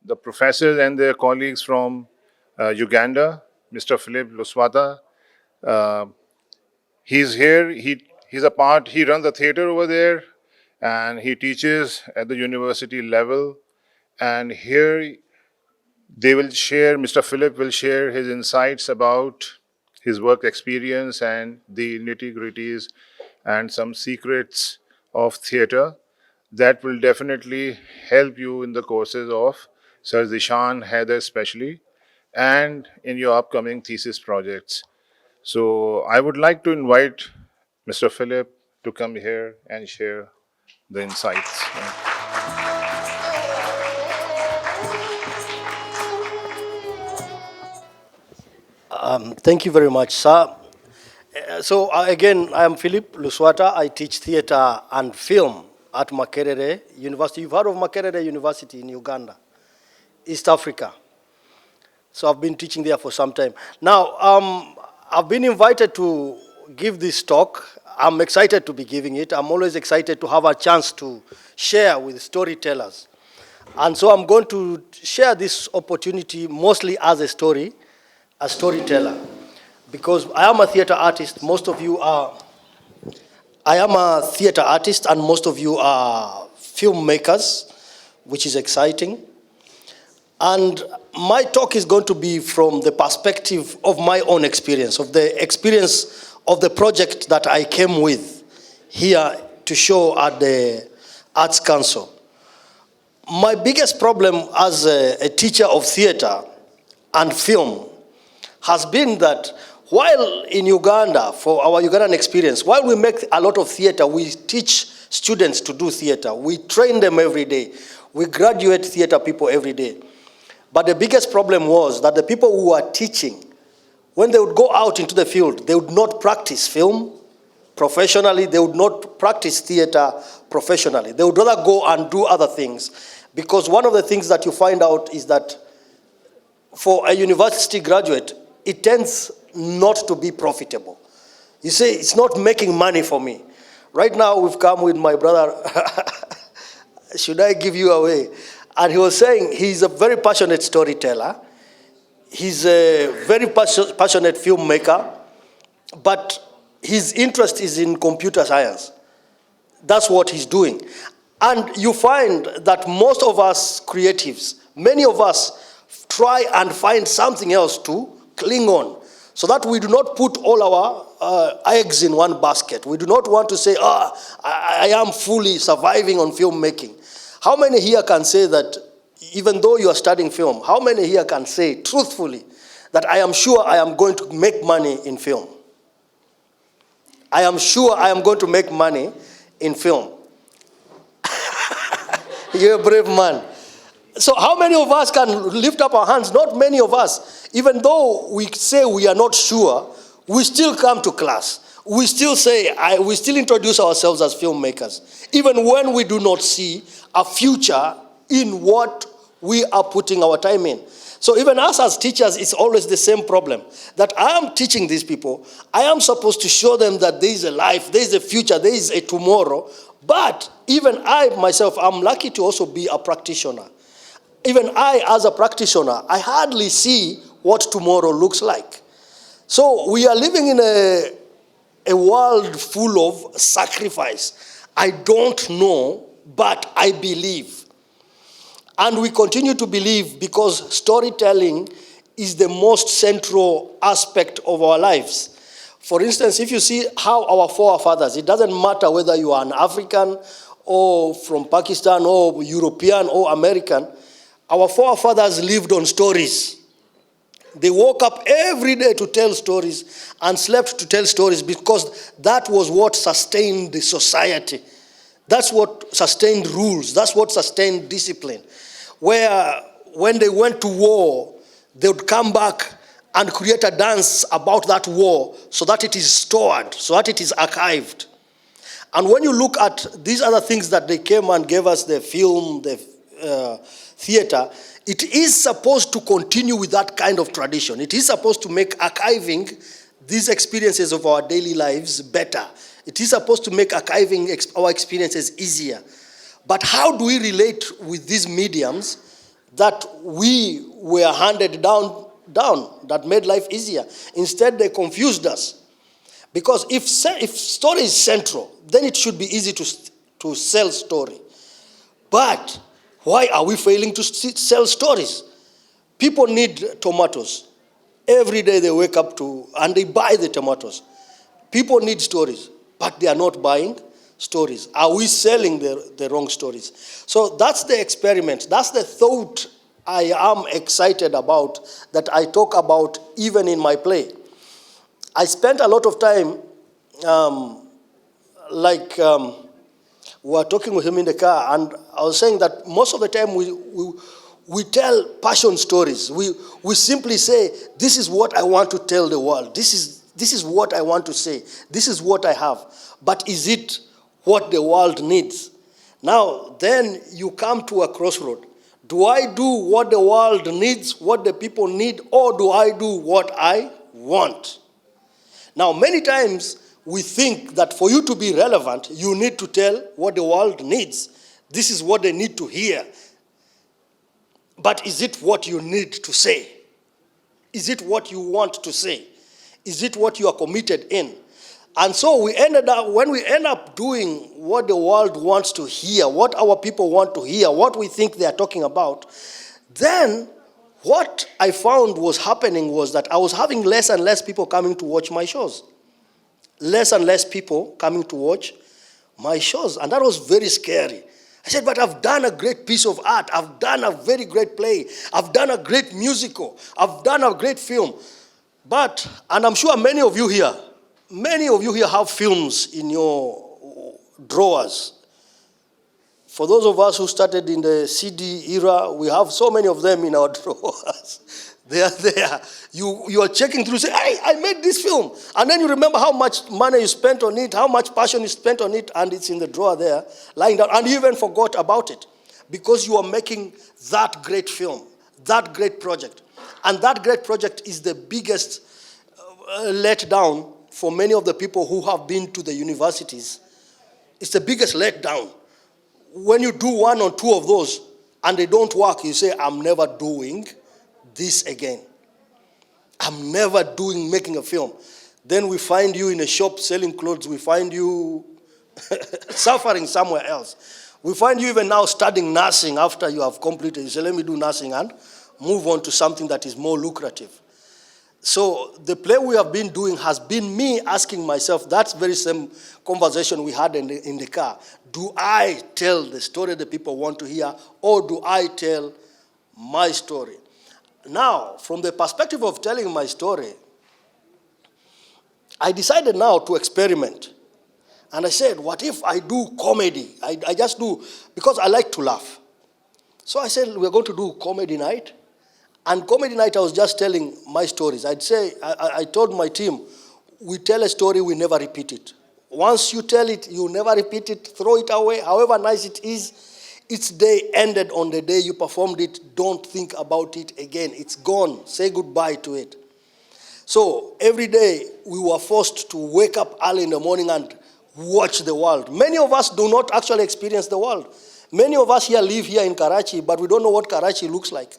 the professors and their colleagues from Uganda, Mr. Philip Luswata. Uh, he's here. He's a part. He runs a theater over there, and he teaches at the university level. And here they will share. Mr. Philip will share his insights about his work experience and the nitty gritties and some secrets of theater that will definitely help you in the courses of Sir Zishan, Heather especially, and in your upcoming thesis projects. So I would like to invite Mr. Philip to come here and share the insights. Thank you very much, sir. Again, I am Philip Luswata. I teach theater and film at Makerere University. You've heard of Makerere University in Uganda, East Africa. So I've been teaching there for some time. Now, I've been invited to give this talk. I'm excited to be giving it. I'm always excited to have a chance to share with storytellers. And so I'm going to share this opportunity mostly as a storyteller. Because I am a theater artist, I am a theater artist and most of you are filmmakers, which is exciting. And my talk is going to be from the perspective of my own experience, of the experience of the project that I came with here to show at the Arts Council. My biggest problem as a teacher of theater and film has been that while in Uganda, for our Ugandan experience, while we make a lot of theater, we teach students to do theater. We train them every day. We graduate theater people every day. But the biggest problem was that the people who were teaching, when they would go out into the field, they would not practice film professionally. They would not practice theater professionally. They would rather go and do other things. Because one of the things that you find out is that for a university graduate, it tends not to be profitable. You say, it's not making money for me. Right now, we've come with my brother. Should I give you away? And he was saying he's a very passionate storyteller. He's a very passionate filmmaker. But his interest is in computer science. That's what he's doing. And you find that most of us creatives, many of us try and find something else to cling on, so that we do not put all our eggs in one basket. We do not want to say, I am fully surviving on filmmaking. How many here can say that, even though you are studying film, how many here can say truthfully that I am sure I am going to make money in film? I am sure I am going to make money in film. You're a brave man. So how many of us can lift up our hands? Not many of us. Even though we say we are not sure, we still come to class. We still say, we still introduce ourselves as filmmakers, even when we do not see a future in what we are putting our time in. So even us as teachers, it's always the same problem, that I am teaching these people. I am supposed to show them that there is a life, there is a future, there is a tomorrow. But even I myself, I'm lucky to also be a practitioner. Even I, as a practitioner, I hardly see what tomorrow looks like. So we are living in a world full of sacrifice. I don't know, but I believe. And we continue to believe because storytelling is the most central aspect of our lives. For instance, if you see how our forefathers, it doesn't matter whether you are an African or from Pakistan or European or American, our forefathers lived on stories. They woke up every day to tell stories and slept to tell stories because that was what sustained the society. That's what sustained rules. That's what sustained discipline. Where when they went to war, they would come back and create a dance about that war so that it is stored, so that it is archived. And when you look at these other things that they came and gave us, the film, the theater, it is supposed to continue with that kind of tradition. It is supposed to make archiving these experiences of our daily lives better. It is supposed to make archiving our experiences easier. But how do we relate with these mediums that we were handed down, that made life easier. Instead, they confused us. Because if story is central, then it should be easy to sell story. But why are we failing to sell stories? People need tomatoes. Every day they wake up and they buy the tomatoes. People need stories, but they are not buying stories. Are we selling the wrong stories? So that's the experiment. That's the thought I am excited about, that I talk about even in my play. I spent a lot of time, we were talking with him in the car, and I was saying that most of the time we tell passion stories. We simply say, this is what I want to tell the world. This is what I want to say. This is what I have. But is it what the world needs? Now, then you come to a crossroad. Do I do what the world needs, what the people need, or do I do what I want? Now, many times we think that for you to be relevant, you need to tell what the world needs. This is what they need to hear. But is it what you need to say? Is it what you want to say? Is it what you are committed in? And so when we end up doing what the world wants to hear, what our people want to hear, what we think they are talking about, then what I found was happening was that I was having less and less people coming to watch my shows. Less and less people coming to watch my shows. And that was very scary. I said, but I've done a great piece of art. I've done a very great play. I've done a great musical. I've done a great film. And I'm sure many of you here have films in your drawers. For those of us who started in the CD era, we have so many of them in our drawers. They are there. You are checking through, say, hey, I made this film. And then you remember how much money you spent on it, how much passion you spent on it, and it's in the drawer there, lying down. And you even forgot about it because you are making that great film, that great project. And that great project is the biggest letdown for many of the people who have been to the universities. It's the biggest letdown. When you do one or two of those and they don't work, you say, I'm never doing this again. I'm never making a film. Then we find you in a shop selling clothes. We find you suffering somewhere else. We find you even now studying nursing after you have completed. You say, let me do nursing and move on to something that is more lucrative. So the play we have been doing has been me asking myself that very same conversation we had in the car. Do I tell the story that people want to hear, or do I tell my story? Now, from the perspective of telling my story, I decided now to experiment. And I said, what if I do comedy? I just do, because I like to laugh. So I said, we're going to do comedy night. And comedy night, I was just telling my stories. I told my team, we tell a story, we never repeat it. Once you tell it, you never repeat it, throw it away, however nice it is. Its day ended on the day you performed it. Don't think about it again. It's gone. Say goodbye to it. So every day we were forced to wake up early in the morning and watch the world. Many of us do not actually experience the world. Many of us here live here in Karachi, but we don't know what Karachi looks like.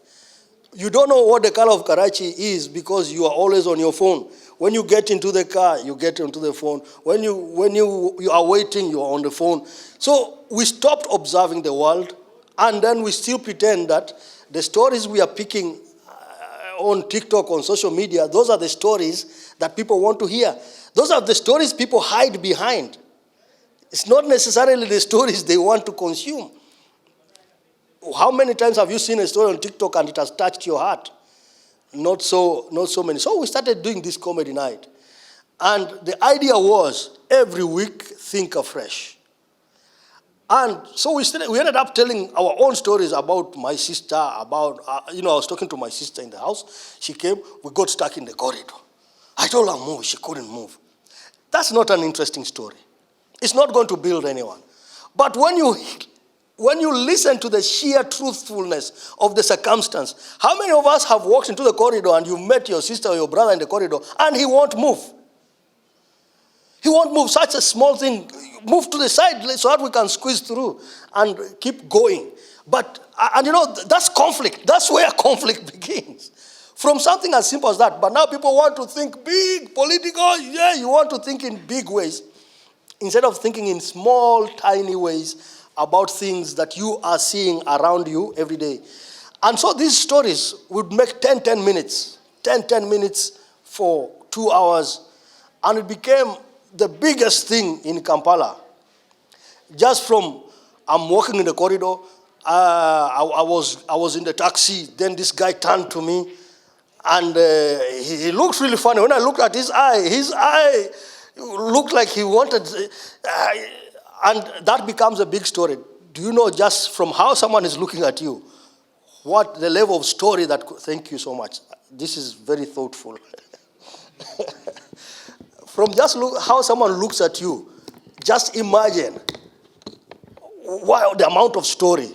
You don't know what the color of Karachi is because you are always on your phone. When you get into the car, you get onto the phone. When you are waiting, you are on the phone. So we stopped observing the world, and then we still pretend that the stories we are picking on TikTok, on social media, those are the stories that people want to hear. Those are the stories people hide behind. It's not necessarily the stories they want to consume. How many times have you seen a story on TikTok and it has touched your heart? Not so many. So we started doing this comedy night. And the idea was every week, think afresh. And so we ended up telling our own stories about my sister, I was talking to my sister in the house. She came, we got stuck in the corridor. I told her move, she couldn't move. That's not an interesting story. It's not going to build anyone. But when you listen to the sheer truthfulness of the circumstance, how many of us have walked into the corridor and you met your sister or your brother in the corridor and he won't move? He won't move. Such a small thing. Move to the side so that we can squeeze through and keep going. And you know, that's conflict. That's where conflict begins. From something as simple as that. But now people want to think big, political. Yeah, you want to think in big ways instead of thinking in small, tiny ways about things that you are seeing around you every day. And so these stories would make 10 minutes, 10 minutes for 2 hours. And it became the biggest thing in Kampala. Just from, I'm walking in the corridor, I was in the taxi, then this guy turned to me, and he looked really funny. When I looked at his eye looked like he wanted, and that becomes a big story. Do you know, just from how someone is looking at you, what the level of story that, thank you so much. This is very thoughtful. From just how someone looks at you, just imagine the amount of story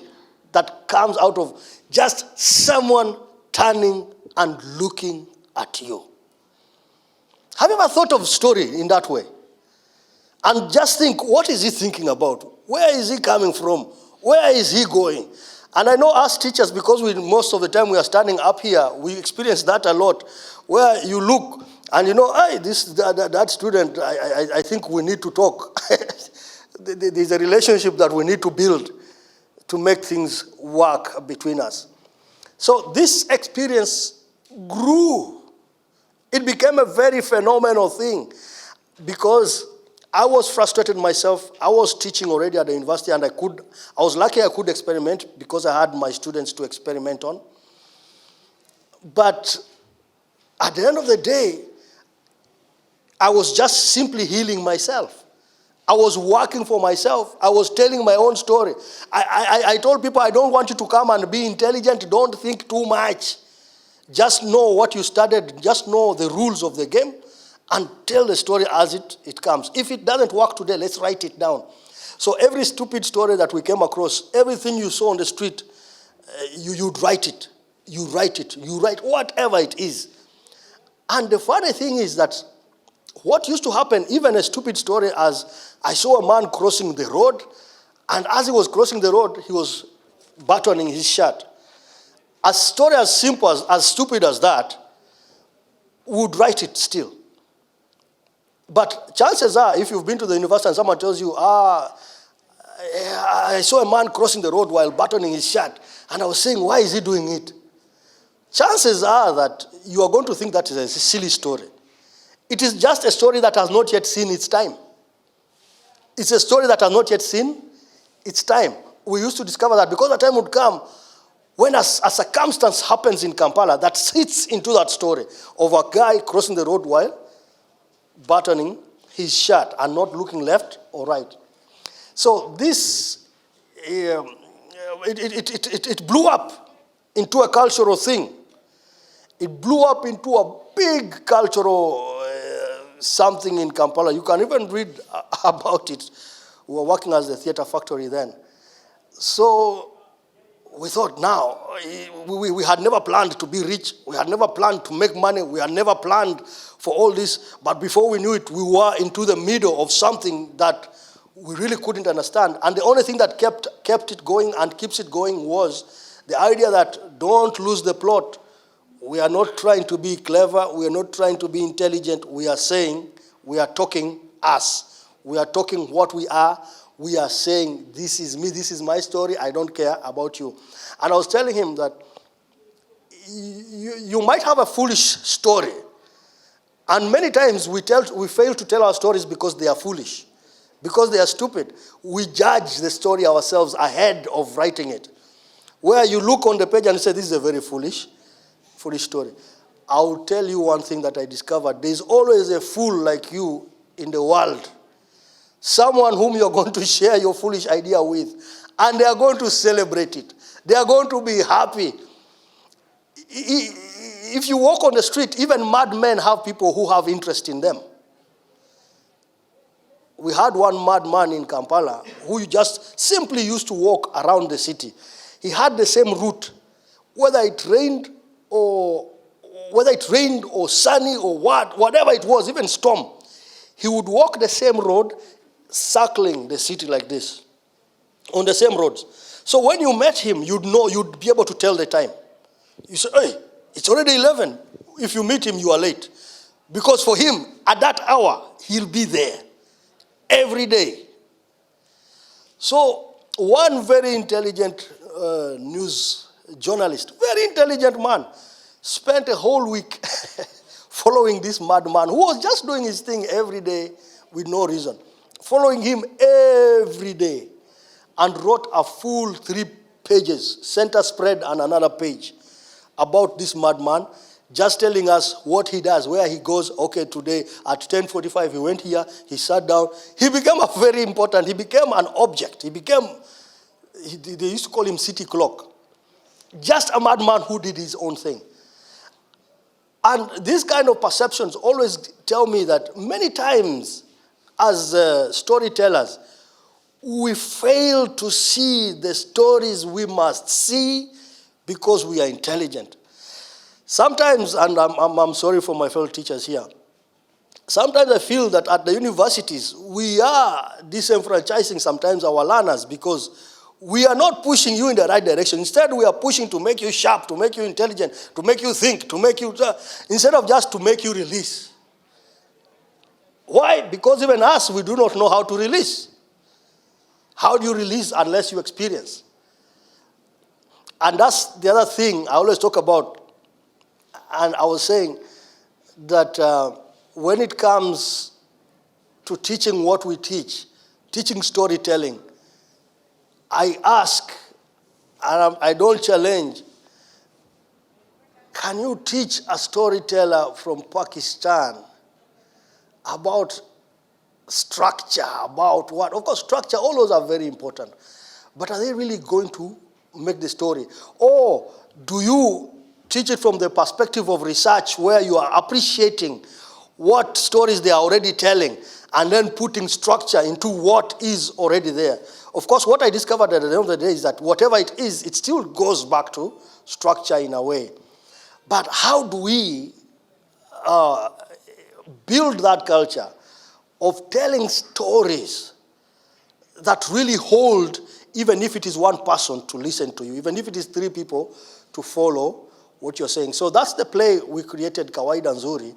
that comes out of just someone turning and looking at you. Have you ever thought of story in that way? And just think, what is he thinking about? Where is he coming from? Where is he going? And I know us teachers, because most of the time we are standing up here, we experience that a lot, where you look and you know, hey, that student, I think we need to talk. There's a relationship that we need to build to make things work between us. So this experience grew. It became a very phenomenal thing because I was frustrated myself. I was teaching already at the university, and I was lucky I could experiment because I had my students to experiment on. But at the end of the day, I was just simply healing myself. I was working for myself. I was telling my own story. I told people, I don't want you to come and be intelligent. Don't think too much. Just know what you studied. Just know the rules of the game and tell the story as it comes. If it doesn't work today, let's write it down. So every stupid story that we came across, everything you saw on the street, you'd write it. You write it. You write whatever it is. And the funny thing is that what used to happen, even a stupid story as I saw a man crossing the road, and as he was crossing the road, he was buttoning his shirt. A story as simple, as stupid as that, would write it still. But chances are, if you've been to the university and someone tells you, I saw a man crossing the road while buttoning his shirt, and I was saying, why is he doing it? Chances are that you are going to think that is a silly story. It is just a story that has not yet seen its time. It's a story that has not yet seen its time. We used to discover that because the time would come when a circumstance happens in Kampala that sits into that story of a guy crossing the road while buttoning his shirt and not looking left or right. So this, it blew up into a cultural thing. It blew up into a big cultural something in Kampala. You can even read about it. We were working as the theater factory then. So we thought now, we had never planned to be rich. We had never planned to make money. We had never planned for all this. But before we knew it, we were into the middle of something that we really couldn't understand. And the only thing that kept it going and keeps it going was the idea that don't lose the plot. We are not trying to be clever. We are not trying to be intelligent. We are saying, we are talking us. We are talking what we are. We are saying, this is me, this is my story. I don't care about you. And I was telling him that you might have a foolish story. And many times we fail to tell our stories because they are foolish, because they are stupid. We judge the story ourselves ahead of writing it. Where you look on the page and say, this is a very foolish story. I'll tell you one thing that I discovered. There's always a fool like you in the world. Someone whom you're going to share your foolish idea with. And they are going to celebrate it. They are going to be happy. If you walk on the street, even madmen have people who have interest in them. We had one madman in Kampala who just simply used to walk around the city. He had the same route, whether it rained or sunny or whatever it was, even storm. He would walk the same road, circling the city like this, on the same roads. So when you met him, you'd know, you'd be able to tell the time. You say, hey, it's already 11. If you meet him, you are late. Because for him, at that hour, he'll be there every day. So one very intelligent news journalist, very intelligent man, spent a whole week following this madman who was just doing his thing every day with no reason, following him every day, and wrote a full 3 pages, center spread and another page, about this madman, just telling us what he does, where he goes. Okay, today at 10:45 he went here, he sat down. He became a very important, he became an object. They used to call him city clock. Just a madman who did his own thing. And these kind of perceptions always tell me that many times as storytellers, we fail to see the stories we must see because we are intelligent. Sometimes, and I'm sorry for my fellow teachers here, sometimes I feel that at the universities, we are disenfranchising sometimes our learners because we are not pushing you in the right direction. Instead, we are pushing to make you sharp, to make you intelligent, to make you think, to make you, instead of just to make you release. Why? Because even us, we do not know how to release. How do you release unless you experience? And that's the other thing I always talk about. And I was saying that when it comes to teaching what we teach, teaching storytelling, I ask, and I don't challenge, can you teach a storyteller from Pakistan about structure, about what? Of course, structure, all those are very important. But are they really going to make the story? Or do you teach it from the perspective of research where you are appreciating what stories they are already telling and then putting structure into what is already there? Of course, what I discovered at the end of the day is that whatever it is, it still goes back to structure in a way. But how do we build that culture of telling stories that really hold, even if it is one person to listen to you, even if it is 3 people to follow what you're saying? So that's the play we created, Kawaida Nzuri,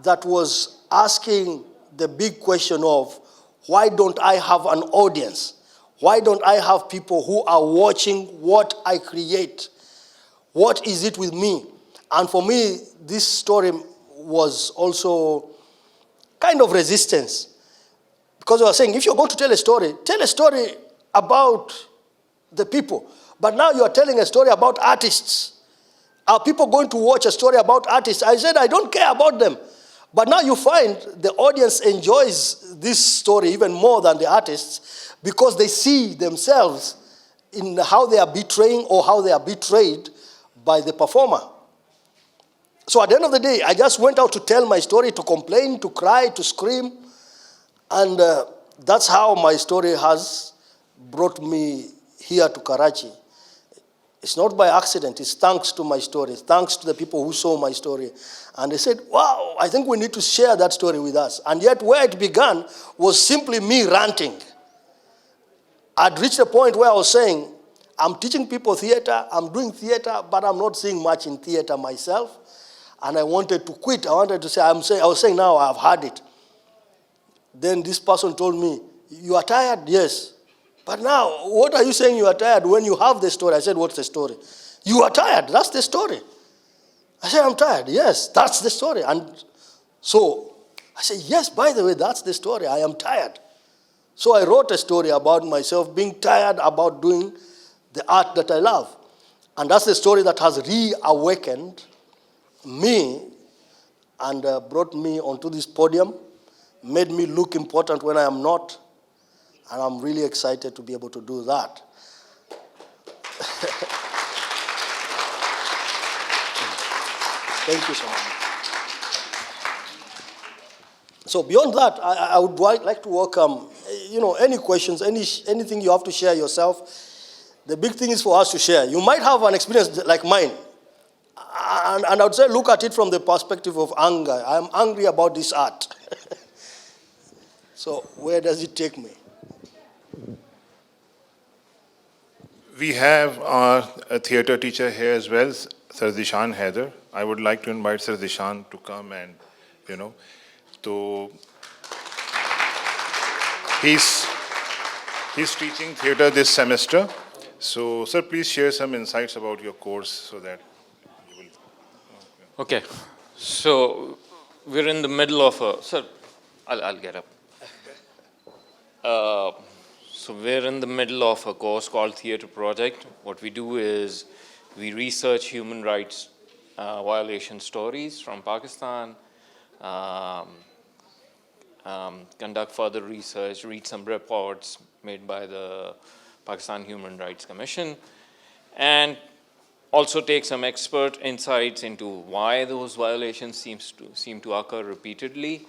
that was asking the big question of, why don't I have an audience? Why don't I have people who are watching what I create? What is it with me? And for me, this story was also kind of resistance. Because I was saying, if you're going to tell a story about the people. But now you're telling a story about artists. Are people going to watch a story about artists? I said, I don't care about them. But now you find the audience enjoys this story even more than the artists because they see themselves in how they are betraying or how they are betrayed by the performer. So at the end of the day, I just went out to tell my story, to complain, to cry, to scream. And that's how my story has brought me here to Karachi. It's not by accident. It's thanks to my story. It's thanks to the people who saw my story. And they said, wow, I think we need to share that story with us. And yet where it began was simply me ranting. I'd reached a point where I was saying, I'm teaching people theater, I'm doing theater, but I'm not seeing much in theater myself. And I wanted to quit. I wanted to say, I was saying now I've had it. Then this person told me, you are tired? Yes. But now, what are you saying you are tired when you have the story? I said, what's the story? You are tired. That's the story. I said, I'm tired. Yes, that's the story. And so I said, yes, by the way, that's the story. I am tired. So I wrote a story about myself being tired about doing the art that I love. And that's the story that has reawakened me and brought me onto this podium, made me look important when I am not. And I'm really excited to be able to do that. Thank you so much. So beyond that, I would like to welcome, any questions, anything you have to share yourself. The big thing is for us to share. You might have an experience like mine. And I would say look at it from the perspective of anger. I'm angry about this art. So where does it take me? We have our theater teacher here as well, Sir Dishan Haider. I would like to invite Sir Dishan to come and, to he's he's teaching theater this semester. So, sir, please share some insights about your course so that you will. Okay, so we're in the middle of a, sir, I'll get up. So we're in the middle of a course called Theatre Project. What we do is we research human rights violation stories from Pakistan, conduct further research, read some reports made by the Pakistan Human Rights Commission, and also take some expert insights into why those violations seem to occur repeatedly,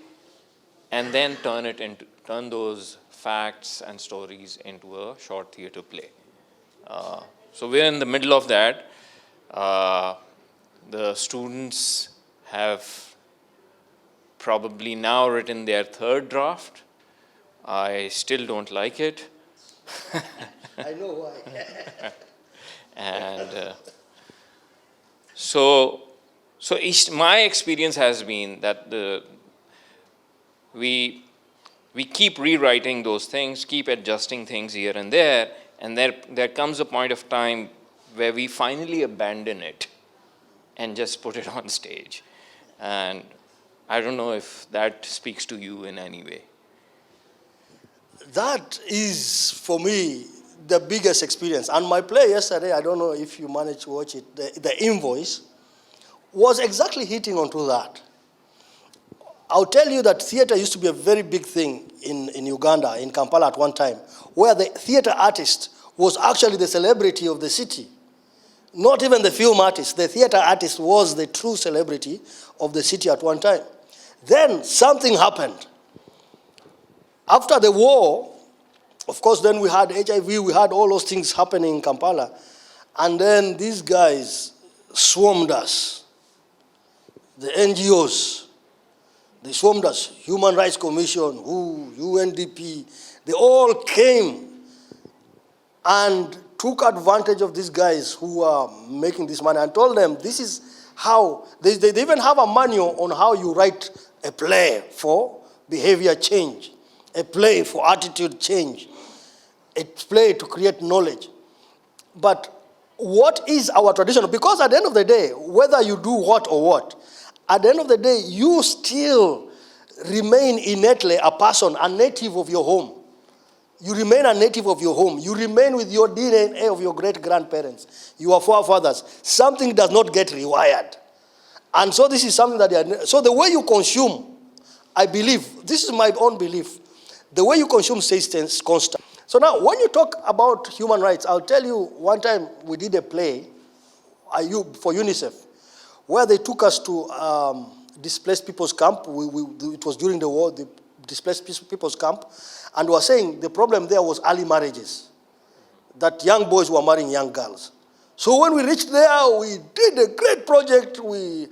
and then turn those facts and stories into a short theater play. So we're in the middle of that. The students have probably now written their third draft. I still don't like it. I know why. And so my experience has been that we keep rewriting those things, keep adjusting things here and there there comes a point of time where we finally abandon it and just put it on stage. And I don't know if that speaks to you in any way. That is, for me, the biggest experience. And my play yesterday, I don't know if you managed to watch it, the Invoice, was exactly hitting onto that. I'll tell you that theater used to be a very big thing in Uganda, in Kampala at one time, where the theater artist was actually the celebrity of the city. Not even the film artist. The theater artist was the true celebrity of the city at one time. Then something happened. After the war, of course, then we had HIV, we had all those things happening in Kampala. And then these guys swarmed us. The NGOs, they swarmed us. Human Rights Commission, UNDP, they all came and took advantage of these guys who are making this money and told them this is how, they even have a manual on how you write a play for behavior change, a play for attitude change, a play to create knowledge. But what is our tradition? Because at the end of the day, whether you do what or what, at the end of the day, you still remain innately a person, a native of your home. You remain a native of your home. You remain with your DNA of your great-grandparents, your forefathers. Something does not get rewired. And so this is something that so the way you consume, I believe, this is my own belief, the way you consume stays constant. So now, when you talk about human rights, I'll tell you, one time we did a play for UNICEF, where they took us to displaced people's camp. It was during the war, the displaced people's camp, and we were saying the problem there was early marriages, that young boys were marrying young girls. So when we reached there, we did a great project. We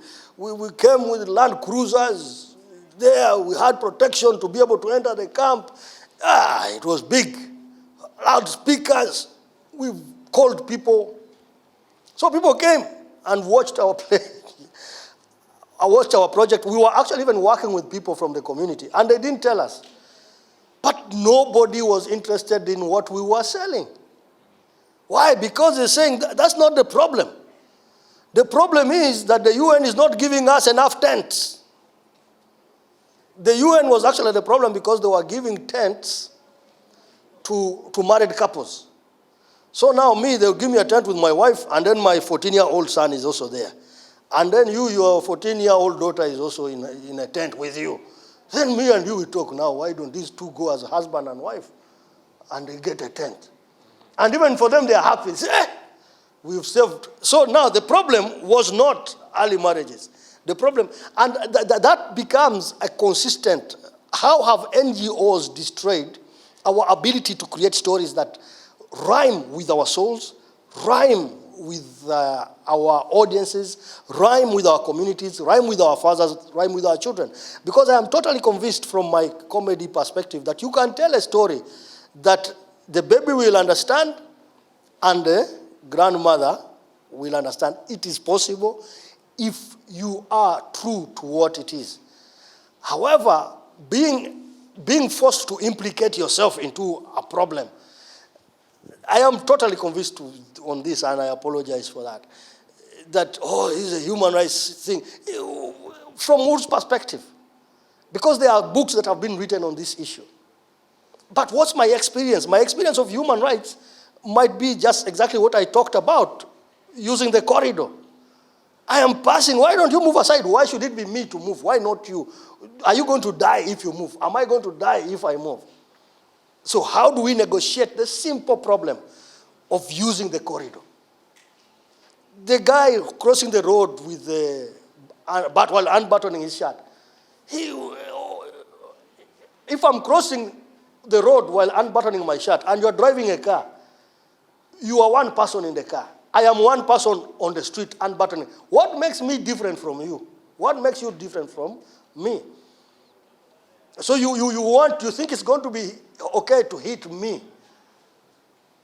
came with land cruisers. There we had protection to be able to enter the camp. It was big. Loudspeakers. We called people. So people came and watched our play. I watched our project. We were actually even working with people from the community, and they didn't tell us. But nobody was interested in what we were selling. Why? Because they're saying that's not the problem. The problem is that the UN is not giving us enough tents. The UN was actually the problem because they were giving tents to married couples. So now they'll give me a tent with my wife, and then my 14-year-old son is also there. And then your 14-year-old daughter is also in a tent with you. Then me and you will talk now, why don't these two go as a husband and wife? And they get a tent. And even for them, they are happy. Say, we've saved. So now the problem was not early marriages. The problem, and that becomes a consistent, how have NGOs destroyed our ability to create stories that rhyme with our souls, rhyme with our audiences, rhyme with our communities, rhyme with our fathers, rhyme with our children. Because I am totally convinced from my comedy perspective that you can tell a story that the baby will understand and the grandmother will understand it is possible if you are true to what it is. However, being forced to implicate yourself into a problem, I am totally convinced on this, and I apologize for that. That, oh, this is a human rights thing. From whose perspective? Because there are books that have been written on this issue. But what's my experience? My experience of human rights might be just exactly what I talked about, using the corridor. I am passing, why don't you move aside? Why should it be me to move? Why not you? Are you going to die if you move? Am I going to die if I move? So how do we negotiate the simple problem of using the corridor? The guy crossing the road with while unbuttoning his shirt, if I'm crossing the road while unbuttoning my shirt and you're driving a car, you are one person in the car. I am one person on the street unbuttoning. What makes me different from you? What makes you different from me? So you think it's going to be okay to hit me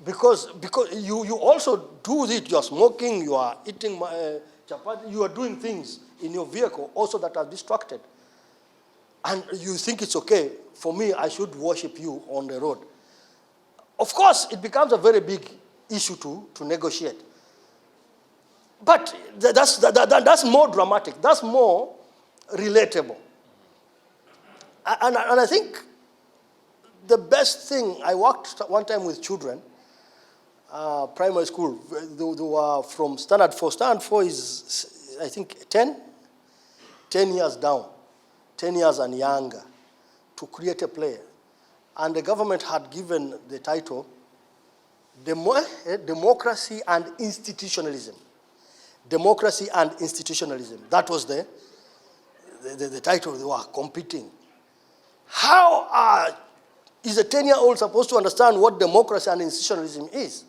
because you also do it. You are smoking, you are eating chapati, you are doing things in your vehicle also that are distracted. And you think it's okay for me, I should worship you on the road. Of course, it becomes a very big issue to negotiate. But that's more dramatic. That's more relatable. And I think the best thing, I worked one time with children, primary school. They were from Standard 4. Standard 4 is, I think, 10 years down, 10 years and younger, to create a play. And the government had given the title, Democracy and Institutionalism. Democracy and Institutionalism. That was the title. They were competing. How is a 10-year-old supposed to understand what democracy and institutionalism is?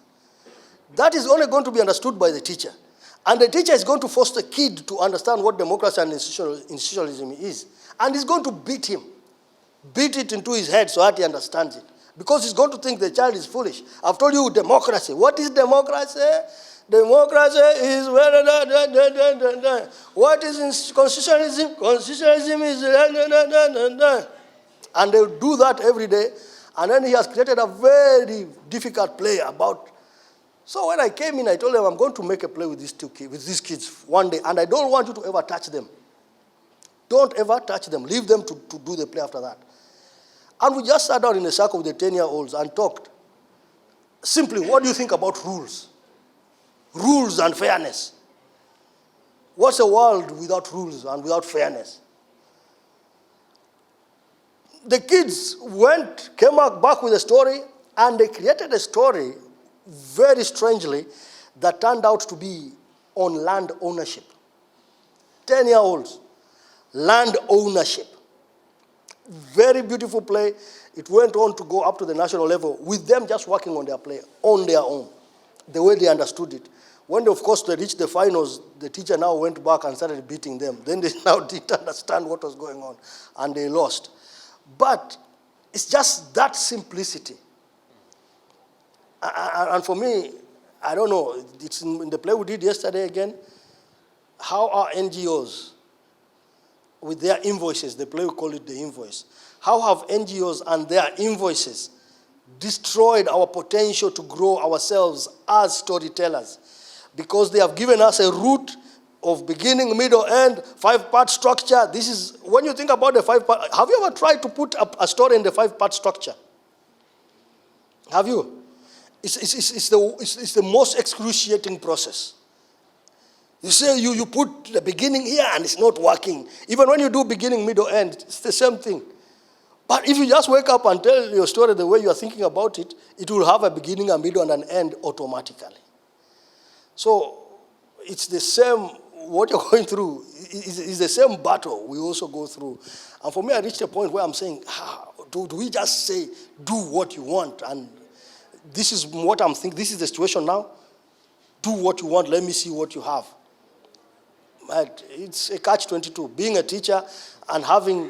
That is only going to be understood by the teacher. And the teacher is going to force the kid to understand what democracy and institutionalism is. And he's going to beat it into his head so that he understands it. Because he's going to think the child is foolish. I've told you democracy. What is democracy? Democracy is what is constitutionalism? Constitutionalism is and they do that every day. And then he has created a very difficult play about. So when I came in, I told them I'm going to make a play with these kids one day, and I don't want you to ever touch them. Don't ever touch them. Leave them to do the play after that. And we just sat down in a circle with the 10-year-olds and talked. Simply, what do you think about rules? Rules and fairness. What's a world without rules and without fairness? The kids came back with a story, and they created a story, very strangely, that turned out to be on land ownership. 10-year-olds, land ownership. Very beautiful play. It went on to go up to the national level with them just working on their play, on their own, the way they understood it. When, of course, they reached the finals, the teacher now went back and started beating them. Then they now didn't understand what was going on, and they lost. But it's just that simplicity. And for me, I don't know, it's in the play we did yesterday again, how are NGOs, with their invoices, the play we call it the invoice, how have NGOs and their invoices destroyed our potential to grow ourselves as storytellers? Because they have given us a route of beginning, middle, end, 5-part structure. This is, when you think about the 5-part, have you ever tried to put a story in the 5-part structure? Have you? It's the most excruciating process. You say you put the beginning here and it's not working. Even when you do beginning, middle, end, it's the same thing. But if you just wake up and tell your story the way you are thinking about it, it will have a beginning, a middle, and an end automatically. So it's the same, what you're going through is the same battle we also go through. And for me, I reached a point where I'm saying, do we just say, do what you want? And this is what I'm thinking, this is the situation now. Do what you want, let me see what you have. But it's a catch-22. Being a teacher and having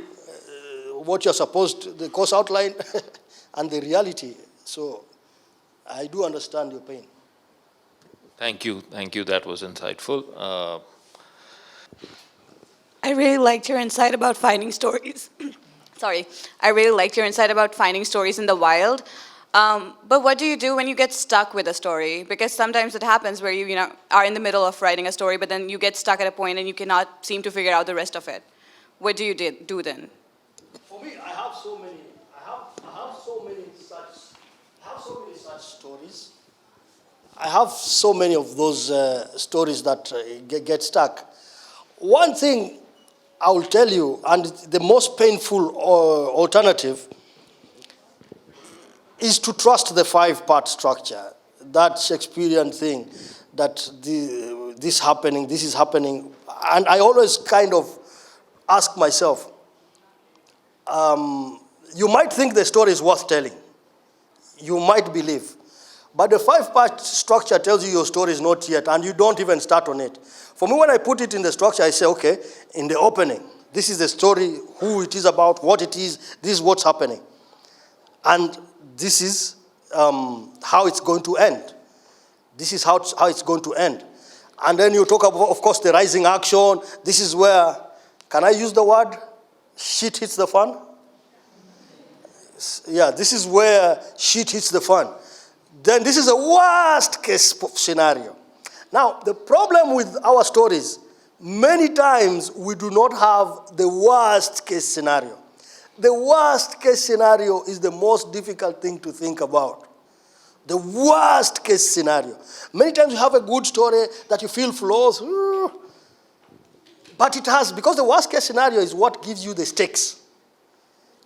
what you're supposed to, the course outline and the reality. So I do understand your pain. Thank you. Thank you. That was insightful. I really liked your insight about finding stories. Sorry. I really liked your insight about finding stories in the wild. But what do you do when you get stuck with a story? Because sometimes it happens where you are in the middle of writing a story, but then you get stuck at a point and you cannot seem to figure out the rest of it. What do you do then? For me, I have so many. I have so many such. I have so many such stories. I have so many of those stories that get stuck. One thing I will tell you, and the most painful alternative, is to trust the five-part structure, that Shakespearean thing, that this is happening. And I always kind of ask myself, you might think the story is worth telling. You might believe. But the five-part structure tells you your story is not yet, and you don't even start on it. For me, when I put it in the structure, I say, okay, in the opening, this is the story, who it is about, what it is, this is what's happening. And this is how it's going to end. This is how it's going to end. And then you talk about, of course, the rising action. This is where, can I use the word, shit hits the fan? Yeah, this is where shit hits the fan. Then this is a worst case scenario. Now, the problem with our stories, many times we do not have the worst case scenario. The worst case scenario is the most difficult thing to think about. The worst case scenario. Many times you have a good story that you feel flows, but it has, because the worst case scenario is what gives you the stakes.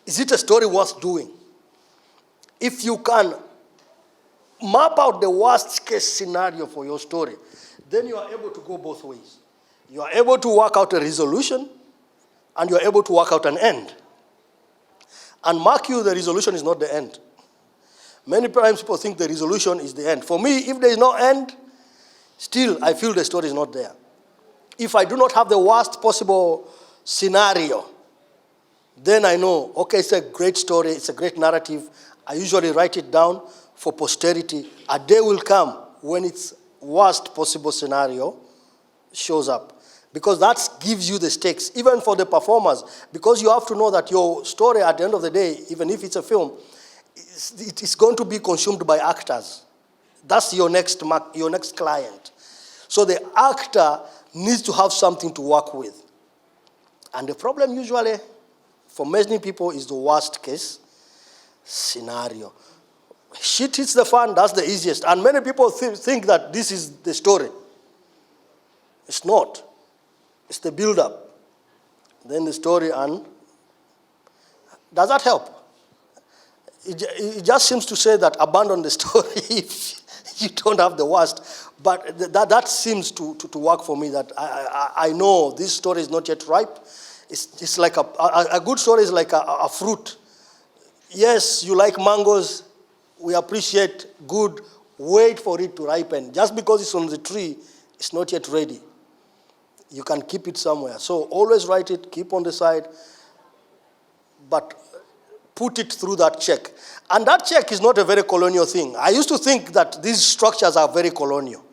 Is it a story worth doing? If you can map out the worst case scenario for your story, then you are able to go both ways. You are able to work out a resolution, and you are able to work out an end. And mark you, the resolution is not the end. Many times people think the resolution is the end. For me, if there is no end, still I feel the story is not there. If I do not have the worst possible scenario, then I know, okay, it's a great story, it's a great narrative. I usually write it down for posterity. A day will come when its worst possible scenario shows up. Because that gives you the stakes, even for the performers. Because you have to know that your story, at the end of the day, even if it's a film, it is going to be consumed by actors. That's your next client. So the actor needs to have something to work with. And the problem usually, for many people, is the worst case scenario. Shit hits the fan, that's the easiest. And many people think that this is the story. It's not. It's the build-up. Then the story, and does that help? It just seems to say that abandon the story if you don't have the worst. But that seems to work for me, that I know this story is not yet ripe. It's like a good story is like a fruit. Yes, you like mangoes. We appreciate good. Wait for it to ripen. Just because it's on the tree, it's not yet ready. You can keep it somewhere. So always write it, keep on the side, but put it through that check. And that check is not a very colonial thing. I used to think that these structures are very colonial.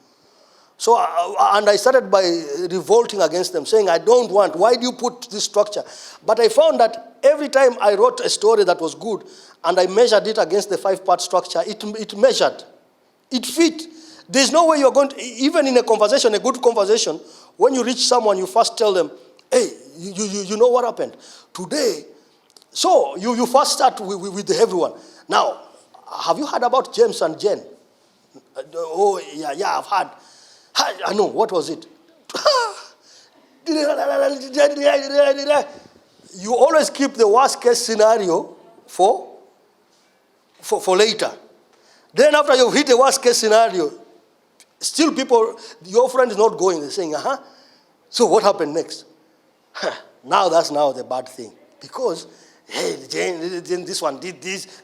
So, and I started by revolting against them, saying, I don't want, why do you put this structure? But I found that every time I wrote a story that was good, and I measured it against the five-part structure, it measured. It fit. There's no way you're going to, even in a conversation, a good conversation, when you reach someone, you first tell them, hey, you know what happened? Today, so you first start with everyone. Now, have you heard about James and Jen? Oh, yeah, I've heard. I know, what was it? You always keep the worst case scenario for later. Then after you've hit the worst case scenario, still people, your friend is not going. They're saying, so what happened next? Now that's now the bad thing. Because, hey, Jane, this one did this.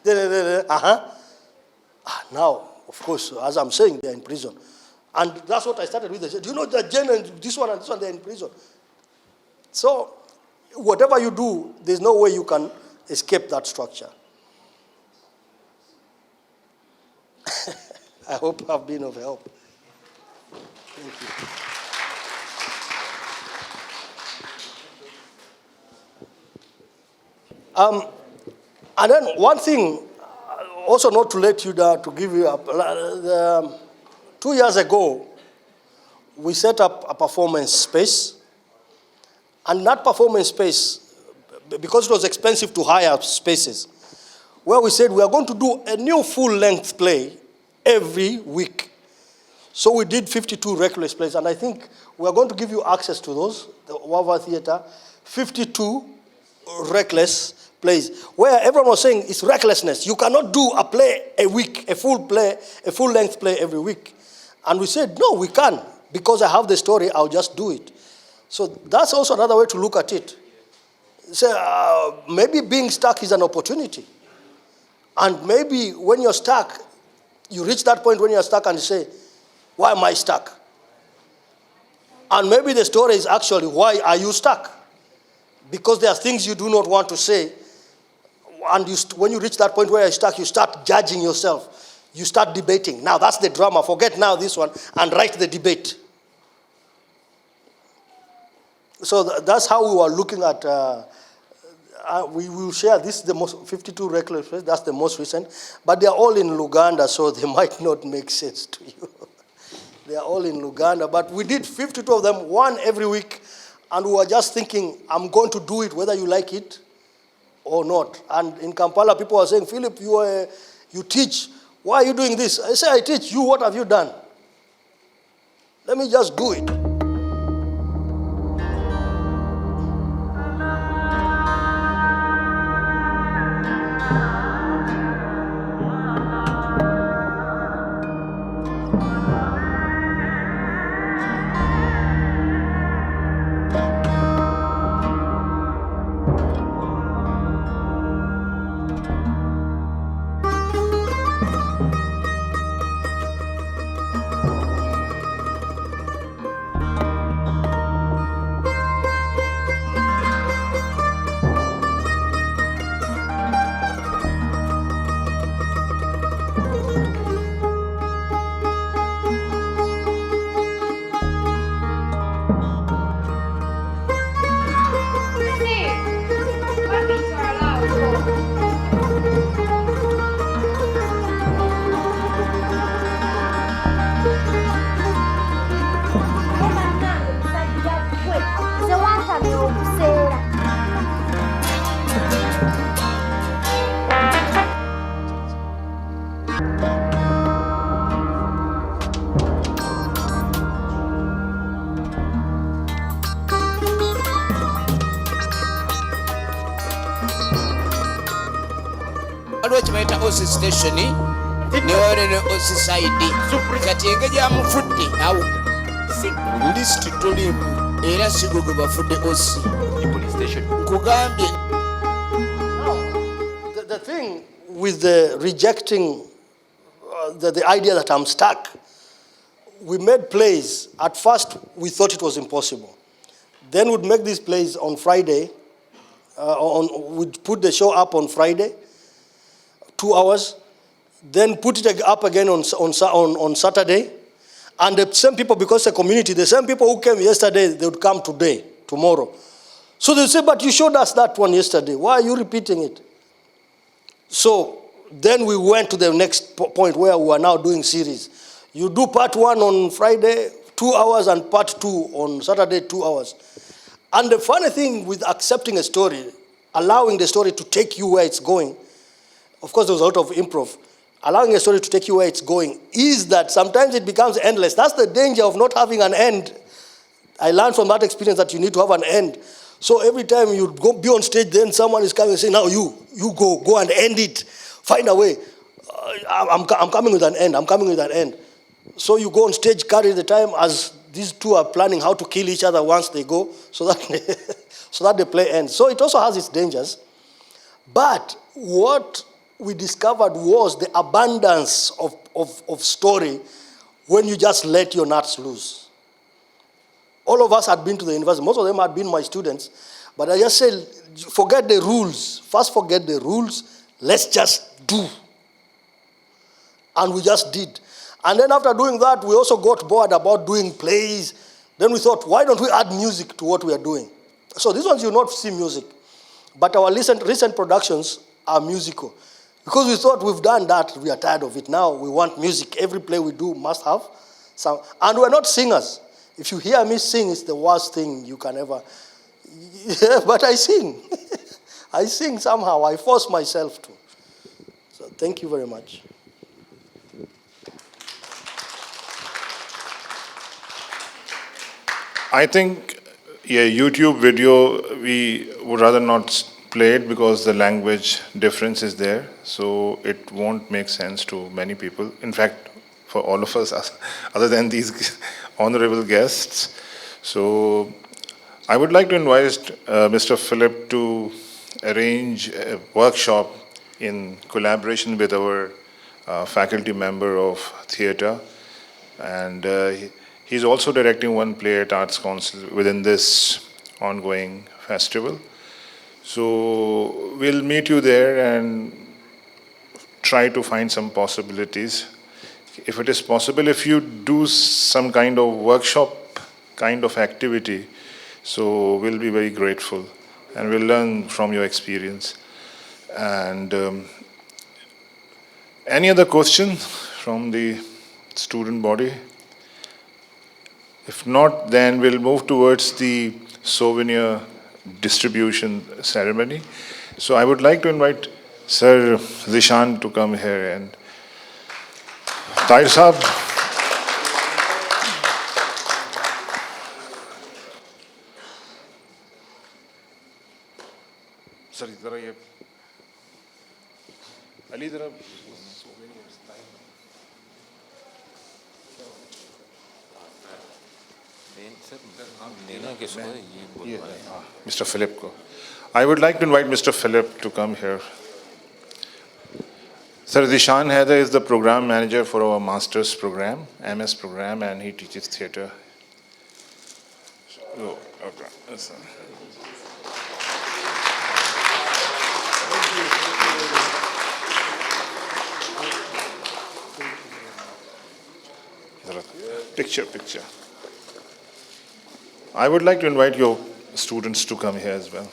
Now, of course, as I'm saying, they're in prison. And that's what I started with. They said, do you know that Jane and this one, they're in prison? So, whatever you do, there's no way you can escape that structure. I hope I've been of help. And then one thing, also not to let you down, to give you up. 2 years ago, we set up a performance space. And that performance space, because it was expensive to hire spaces, where we said we are going to do a new full-length play every week. So we did 52 reckless plays, and I think we are going to give you access to those, the Wawa Theatre, 52 reckless plays, where everyone was saying it's recklessness. You cannot do a play a week, a full-length play every week. And we said, no, we can. Because I have the story, I'll just do it. So that's also another way to look at it. So maybe being stuck is an opportunity. And maybe when you're stuck, you reach that point when you're stuck and you say, why am I stuck? And maybe the story is actually, why are you stuck? Because there are things you do not want to say. And when you reach that point where you're stuck, you start judging yourself. You start debating. Now that's the drama. Forget now this one and write the debate. So that's how we were looking at, we will share this, the most 52 reckless plays, that's the most recent, but they are all in Uganda, so they might not make sense to you. They are all in Uganda, but we did 52 of them, one every week, and we were just thinking, I'm going to do it whether you like it or not. And in Kampala, people were saying, Philip, you teach, why are you doing this? I say, I teach you, what have you done? Let me just do it. Chimaita Osi Station, Newarene Osi Side, Katienga Mufudi, now list to him, Era Siguba for the Osi, the police station. Kugambi. Now, the thing with the rejecting the idea that I'm stuck, we made plays. At first, we thought it was impossible. Then we'd make these plays on Friday. We'd put the show up on Friday. 2 hours, then put it up again on Saturday, and the same people, because the community, the same people who came yesterday, they would come today, tomorrow. So they say, but you showed us that one yesterday, why are you repeating it? So then we went to the next point where we are now doing series. You do part 1 on Friday, 2 hours, and part 2 on Saturday, 2 hours. And the funny thing with accepting a story, allowing the story to take you where it's going, of course, there was a lot of improv. Allowing a story to take you where it's going is that sometimes it becomes endless. That's the danger of not having an end. I learned from that experience that you need to have an end. So every time you go be on stage, then someone is coming and saying, now you go and end it. Find a way. I'm coming with an end. I'm coming with an end. So you go on stage, carry the time as these two are planning how to kill each other once they go, so that the play ends. So it also has its dangers. But what we discovered was the abundance of story when you just let your nuts loose. All of us had been to the university. Most of them had been my students. But I just said, forget the rules. First forget the rules. Let's just do. And we just did. And then after doing that, we also got bored about doing plays. Then we thought, why don't we add music to what we are doing? So these ones you will not see music. But our recent productions are musical. Because we thought we've done that, we are tired of it. Now we want music. Every play we do must have some. And we're not singers. If you hear me sing, it's the worst thing you can ever. Yeah, but I sing. I sing somehow. I force myself to. So thank you very much. I think, yeah, YouTube video, we would rather not play it because the language difference is there. So it won't make sense to many people. In fact, for all of us, other than these honorable guests. So I would like to invite Mr. Philip to arrange a workshop in collaboration with our faculty member of theatre. And he's also directing one play at Arts Council within this ongoing festival. So we'll meet you there and try to find some possibilities. If it is possible, if you do some kind of workshop kind of activity, so we'll be very grateful and we'll learn from your experience. And any other questions from the student body? If not, then we'll move towards the souvenir distribution ceremony. So I would like to invite Sir Zishan to come here and Tahir Sahab. Sir, zara ye Ali zara Mr. Philip ko. I would like to invite Mr. Philip to come here. Sir Zishan Haider is the program manager for our master's program, MS program, and he teaches theatre. Oh, okay. Yes, picture. I would like to invite your students to come here as well.